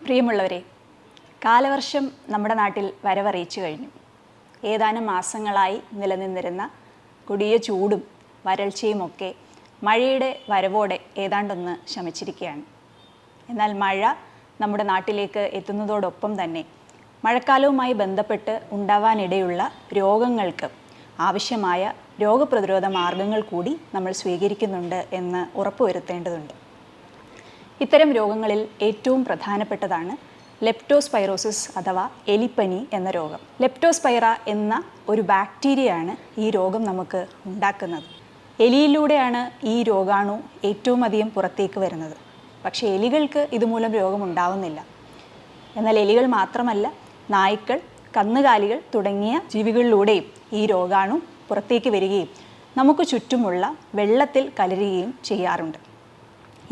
പ്രിയമുള്ളവരെ, കാലവർഷം നമ്മുടെ നാട്ടിൽ വരവറിയിച്ചു കഴിഞ്ഞു. ഏതാനും മാസങ്ങളായി നിലനിന്നിരുന്ന കൊടിയ ചൂടും വരൾച്ചയുമൊക്കെ മഴയുടെ വരവോടെ ഏതാണ്ടൊന്ന് ശമിച്ചിരിക്കുകയാണ്. എന്നാൽ മഴ നമ്മുടെ നാട്ടിലേക്ക് എത്തുന്നതോടൊപ്പം തന്നെ മഴക്കാലവുമായി ബന്ധപ്പെട്ട് ഉണ്ടാവാനിടയുള്ള രോഗങ്ങൾക്ക് ആവശ്യമായ രോഗപ്രതിരോധ മാർഗങ്ങൾ കൂടി നമ്മൾ സ്വീകരിക്കുന്നുണ്ട് എന്ന് ഉറപ്പുവരുത്തേണ്ടതുണ്ട്. ഇത്തരം രോഗങ്ങളിൽ ഏറ്റവും പ്രധാനപ്പെട്ടതാണ് ലെപ്റ്റോസ്പൈറോസിസ് അഥവാ എലിപ്പനി എന്ന രോഗം. ലെപ്റ്റോസ്പൈറ എന്ന ഒരു ബാക്ടീരിയയാണ് ഈ രോഗം നമുക്ക് ഉണ്ടാക്കുന്നത്. എലിയിലൂടെയാണ് ഈ രോഗാണു ഏറ്റവും അധികം പുറത്തേക്ക് വരുന്നത്. പക്ഷേ എലികൾക്ക് ഇതുമൂലം രോഗമുണ്ടാവുന്നില്ല. എന്നാൽ എലികൾ മാത്രമല്ല, നായ്ക്കൾ, കന്നുകാലികൾ തുടങ്ങിയ ജീവികളിലൂടെയും ഈ രോഗാണു പുറത്തേക്ക് വരികയും നമുക്ക് ചുറ്റുമുള്ള വെള്ളത്തിൽ കലരുകയും ചെയ്യാറുണ്ട്.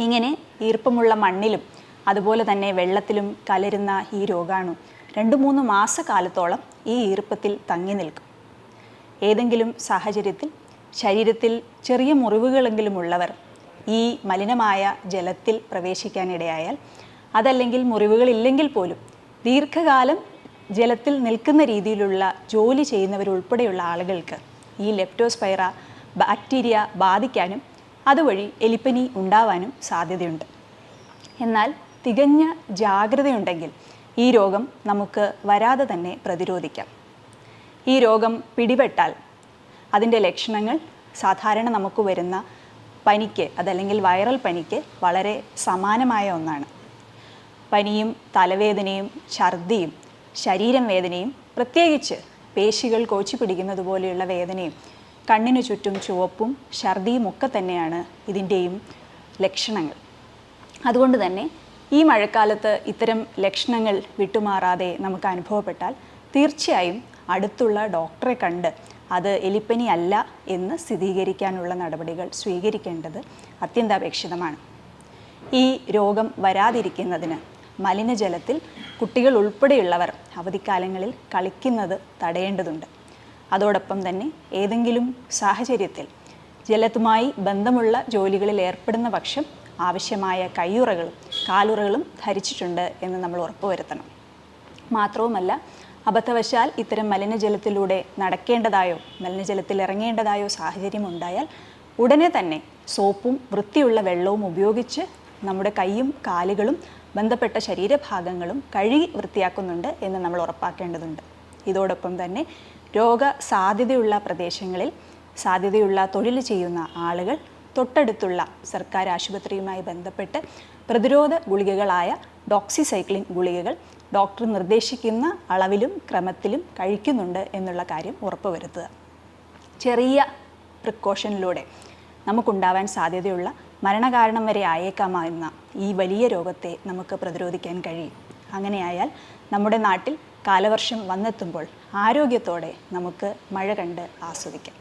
ഇങ്ങനെ ഈർപ്പമുള്ള മണ്ണിലും അതുപോലെ തന്നെ വെള്ളത്തിലും കലരുന്ന ഈ രോഗാണു 2-3 മാസക്കാലത്തോളം ഈ ഈർപ്പത്തിൽ തങ്ങി നിൽക്കും. ഏതെങ്കിലും സാഹചര്യത്തിൽ ശരീരത്തിൽ ചെറിയ മുറിവുകളെങ്കിലും ഉള്ളവർ ഈ മലിനമായ ജലത്തിൽ പ്രവേശിക്കാനിടയായാൽ, അതല്ലെങ്കിൽ മുറിവുകളില്ലെങ്കിൽ പോലും ദീർഘകാലം ജലത്തിൽ നിൽക്കുന്ന രീതിയിലുള്ള ജോലി ചെയ്യുന്നവരുൾപ്പെടെയുള്ള ആളുകൾക്ക് ഈ ലെപ്റ്റോസ്പൈറ ബാക്ടീരിയ ബാധിക്കാനും അതുവഴി എലിപ്പനി ഉണ്ടാവാനും സാധ്യതയുണ്ട്. എന്നാൽ തികഞ്ഞ ജാഗ്രതയുണ്ടെങ്കിൽ ഈ രോഗം നമുക്ക് വരാതെ തന്നെ പ്രതിരോധിക്കാം. ഈ രോഗം പിടിപെട്ടാൽ അതിൻ്റെ ലക്ഷണങ്ങൾ സാധാരണ നമുക്ക് വരുന്ന പനിക്ക്, അതല്ലെങ്കിൽ വൈറൽ പനിക്ക് വളരെ സമാനമായ ഒന്നാണ്. പനിയും തലവേദനയും ഛർദിയും ശരീരം വേദനയും, പ്രത്യേകിച്ച് പേശികൾ കോച്ചി പിടിക്കുന്നത് പോലെയുള്ള വേദനയും, കണ്ണിനു ചുറ്റും ചുവപ്പും ഛർദിയും ഒക്കെ തന്നെയാണ് ഇതിൻ്റെയും ലക്ഷണങ്ങൾ. അതുകൊണ്ട് തന്നെ ഈ മഴക്കാലത്ത് ഇത്തരം ലക്ഷണങ്ങൾ വിട്ടുമാറാതെ നമുക്ക് അനുഭവപ്പെട്ടാൽ തീർച്ചയായും അടുത്തുള്ള ഡോക്ടറെ കണ്ട് അത് എലിപ്പനി അല്ല എന്ന് സ്ഥിരീകരിക്കാനുള്ള നടപടികൾ സ്വീകരിക്കേണ്ടത് അത്യന്താപേക്ഷിതമാണ്. ഈ രോഗം വരാതിരിക്കുന്നതിന് മലിനജലത്തിൽ കുട്ടികൾ ഉൾപ്പെടെയുള്ളവർ അവധിക്കാലങ്ങളിൽ കളിക്കുന്നത് തടയേണ്ടതുണ്ട്. അതോടൊപ്പം തന്നെ ഏതെങ്കിലും സാഹചര്യത്തിൽ ജലത്തുമായി ബന്ധമുള്ള ജോലികളിൽ ഏർപ്പെടുന്ന പക്ഷം ആവശ്യമായ കയ്യുറകളും കാലുറകളും ധരിച്ചിട്ടുണ്ട് എന്ന് നമ്മൾ ഉറപ്പുവരുത്തണം. മാത്രവുമല്ല, അബദ്ധവശാൽ ഇത്തരം മലിനജലത്തിലൂടെ നടക്കേണ്ടതായോ മലിനജലത്തിൽ ഇറങ്ങേണ്ടതായോ സാഹചര്യം ഉണ്ടായാൽ ഉടനെ തന്നെ സോപ്പും വൃത്തിയുള്ള വെള്ളവും ഉപയോഗിച്ച് നമ്മുടെ കൈയും കാലുകളും ബന്ധപ്പെട്ട ശരീരഭാഗങ്ങളും കഴുകി വൃത്തിയാക്കുന്നുണ്ട് എന്ന് നമ്മൾ ഉറപ്പാക്കേണ്ടതുണ്ട്. ഇതോടൊപ്പം തന്നെ രോഗസാധ്യതയുള്ള പ്രദേശങ്ങളിൽ സാധ്യതയുള്ള തൊഴിൽ ചെയ്യുന്ന ആളുകൾ തൊട്ടടുത്തുള്ള സർക്കാർ ആശുപത്രിയുമായി ബന്ധപ്പെട്ട് പ്രതിരോധ ഗുളികകളായ ഡോക്സിസൈക്ലിൻ ഗുളികകൾ ഡോക്ടർ നിർദ്ദേശിക്കുന്ന അളവിലും ക്രമത്തിലും കഴിക്കുന്നുണ്ട് എന്നുള്ള കാര്യം ഉറപ്പുവരുത്തുക. ചെറിയ പ്രിക്കോഷനിലൂടെ നമുക്കുണ്ടാവാൻ സാധ്യതയുള്ള മരണകാരണം വരെ ആയേക്കാമെന്ന ഈ വലിയ രോഗത്തെ നമുക്ക് പ്രതിരോധിക്കാൻ കഴിയും. അങ്ങനെയായാൽ നമ്മുടെ നാട്ടിൽ കാലവർഷം വന്നെത്തുമ്പോൾ ആരോഗ്യത്തോടെ നമുക്ക് മഴ കണ്ട് ആസ്വദിക്കാം.